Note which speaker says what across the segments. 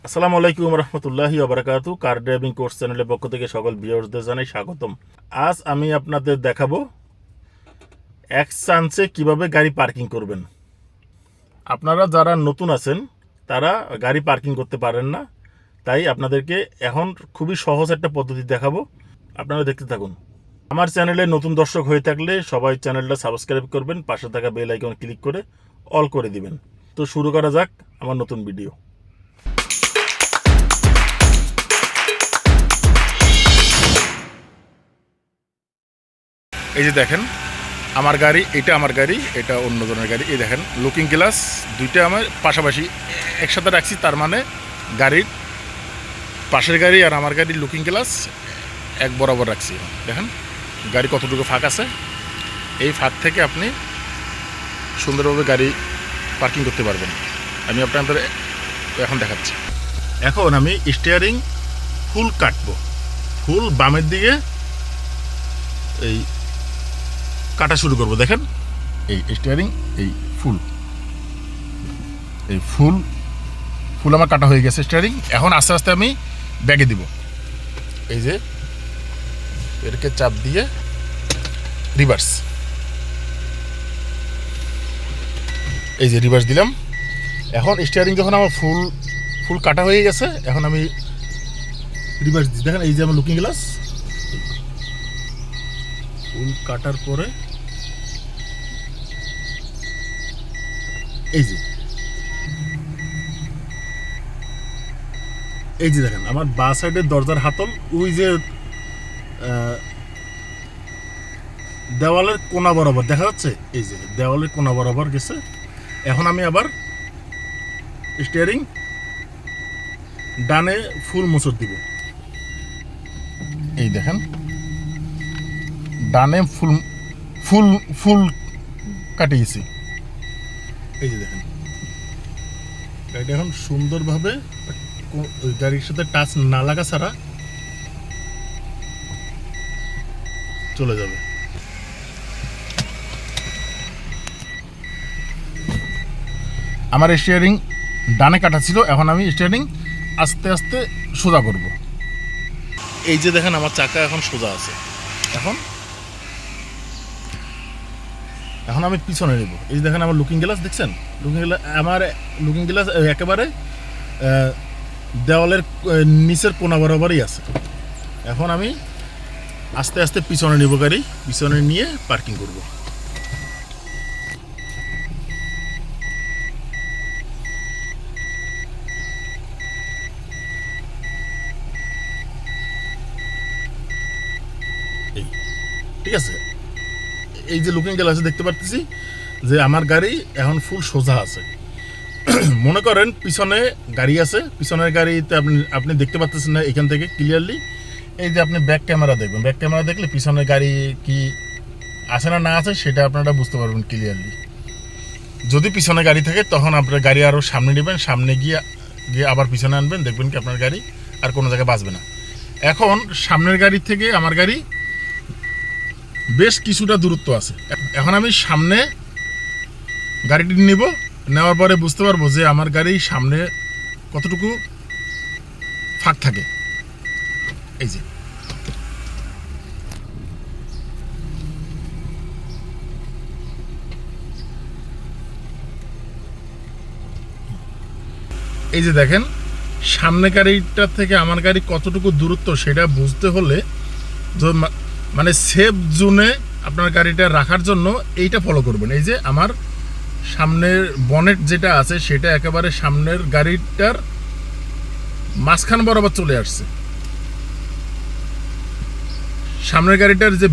Speaker 1: আসসালামু আলাইকুম রহমতুল্লাহি ওবারাকাতু। কার ড্রাইভিং কোর্স চ্যানেলের পক্ষ থেকে সকল ভিউয়ার্সদের জানাই স্বাগতম। আজ আমি আপনাদের দেখাবো এক চান্সে কিভাবে গাড়ি পার্কিং করবেন। আপনারা যারা নতুন আছেন তারা গাড়ি পার্কিং করতে পারেন না, তাই আপনাদেরকে এখন খুবই সহজ একটা পদ্ধতি দেখাবো। আপনারা দেখতে থাকুন। আমার চ্যানেলে নতুন দর্শক হয়ে থাকলে সবাই চ্যানেলটা সাবস্ক্রাইব করবেন, পাশে থাকা বেল আইকন ক্লিক করে অল করে দিবেন। তো শুরু করা যাক আমার নতুন ভিডিও। এই যে দেখেন আমার গাড়ি, এটা আমার গাড়ি, এটা অন্য জনের গাড়ি। এই দেখেন লুকিং গ্লাস দুইটা আমার পাশাপাশি একসাথে রাখছি, তার মানে গাড়ির পাশের গাড়ি আর আমার গাড়ির লুকিং গ্লাস এক বরাবর রাখছি। দেখেন গাড়ি কতটুকু ফাঁক আছে, এই ফাঁক থেকে আপনি সুন্দরভাবে গাড়ি পার্কিং করতে পারবেন। আমি আপনাদের এখন দেখাচ্ছি। এখন আমি স্টিয়ারিং ফুল কাটবো, ফুল বামের দিকে এই কাটা শুরু করব। দেখেন এই স্টিয়ারিং এই ফুল ফুল আমার কাটা হয়ে গেছে স্টিয়ারিং। এখন আস্তে আস্তে আমি ব্যাগে দিব। এই যে এরকে চাপ দিয়ে রিভার্স, এই যে রিভার্স দিলাম। এখন স্টিয়ারিং যখন আমার ফুল কাটা হয়ে গেছে, এখন আমি রিভার্স দিই। দেখেন এই যে আমার লুকিং গ্লাস ফুল কাটার পরে এই যে দেখেন আমার বাঁ সাইডের দরজার হাতল ওই যে দেওয়ালের কোনা বরাবর দেখা যাচ্ছে। এই যে দেওয়ালের কোনা বরাবর গেছে। এখন আমি আবার স্টিয়ারিং ডানে ফুল মোচড় দিব। এই দেখেন ডানে ফুল কাটিয়েছি। এই যে দেখেন গাড়িটা এখন সুন্দরভাবে ওই গাড়ির সাথে টাচ না লাগা ছাড়া চলে যাবে। আমার স্টিয়ারিং ডানে কাটা ছিল, এখন আমি স্টিয়ারিং আস্তে আস্তে সোজা করব। এই যে দেখেন আমার চাকা এখন সোজা আছে। এখন আমি পিছনে নেব। এই যে দেখেন আমার লুকিং গ্লাস দেখছেন, লুকিং গ্লাস একেবারে দেওয়ালের নিচের কোনা বরাবরই আছে। এখন আমি আস্তে আস্তে পিছনে নেব, গাড়ি পিছনে নিয়ে পার্কিং করব। ঠিক আছে, এই যে লুকিং গ্লাসে দেখতে পাচ্ছি যে আমার গাড়ি এখন ফুল সোজা আছে। মনে করেন পিছনে গাড়ি আছে, পিছনের গাড়িতে আপনি দেখতে পাচ্ছেন না এখান থেকে ক্লিয়ারলি। এই যে আপনি ব্যাক ক্যামেরা দেখবেন, ব্যাক ক্যামেরা দেখলে পিছনের গাড়ি কি আছে না না আছে সেটা আপনারা বুঝতে পারবেন ক্লিয়ারলি। যদি পিছনে গাড়ি থাকে তখন আপনার গাড়ি আরও সামনে নেবেন, সামনে গিয়ে আবার পিছনে আনবেন, দেখবেন কি আপনার গাড়ি আর কোনো জায়গায় বাঁচবে না। এখন সামনের গাড়ি থেকে আমার গাড়ি বেশ কিছুটা দূরত্ব আছে। এখন আমি সামনে গাড়িটি নিব, নেওয়ার পরে বুঝতে পারবো যে আমার গাড়ি সামনে কতটুকু ফাঁক থাকে। এই যে দেখেন সামনে গাড়িটার থেকে আমার গাড়ি কতটুকু দূরত্ব সেটা বুঝতে হলে মানে সেফ জোনে আপনার গাড়িটা রাখার জন্য এইটা ফলো করবেন। এই যে আমার সামনের বনেট যেটা আছে সেটা একেবারে সামনের গাড়িটার মাঝখান বরাবর চলে আসছে। সামনের গাড়িটার যে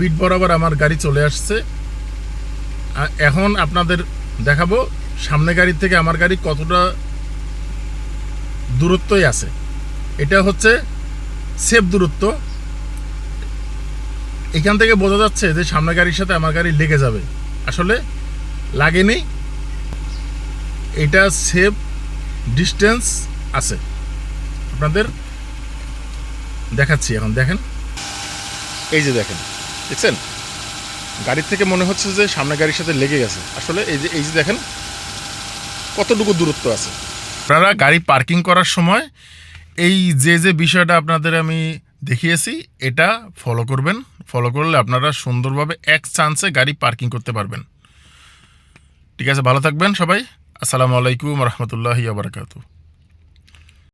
Speaker 1: বিট বরাবর আমার গাড়ি চলে আসছে। এখন আপনাদের দেখাবো সামনের গাড়ি থেকে আমার গাড়ি কতটা দূরত্বই আছে। এটা হচ্ছে সেফ দূরত্ব। এখান থেকে বোঝা যাচ্ছে যে সামনের গাড়ির সাথে আমার গাড়ি লেগে যাবে, আসলে লাগেনি। এটা সেফ ডিস্টেন্স আছে, আপনাদের দেখাচ্ছি। এখন দেখেন এই যে দেখছেন গাড়ির থেকে মনে হচ্ছে যে সামনের গাড়ির সাথে লেগে গেছে, আসলে এই যে দেখেন কতটুকু দূরত্ব আছে। আপনারা গাড়ি পার্কিং করার সময় এই যে বিষয়টা আপনাদের আমি দেখিয়েছি এটা ফলো করবেন। ফলো করলে আপনারা সুন্দরভাবে এক চান্সে গাড়ি পার্কিং করতে পারবেন। ঠিক আছে, ভালো থাকবেন সবাই। আসসালামু আলাইকুম রহমতুল্লাহি ওয়া বারাকাতুহু।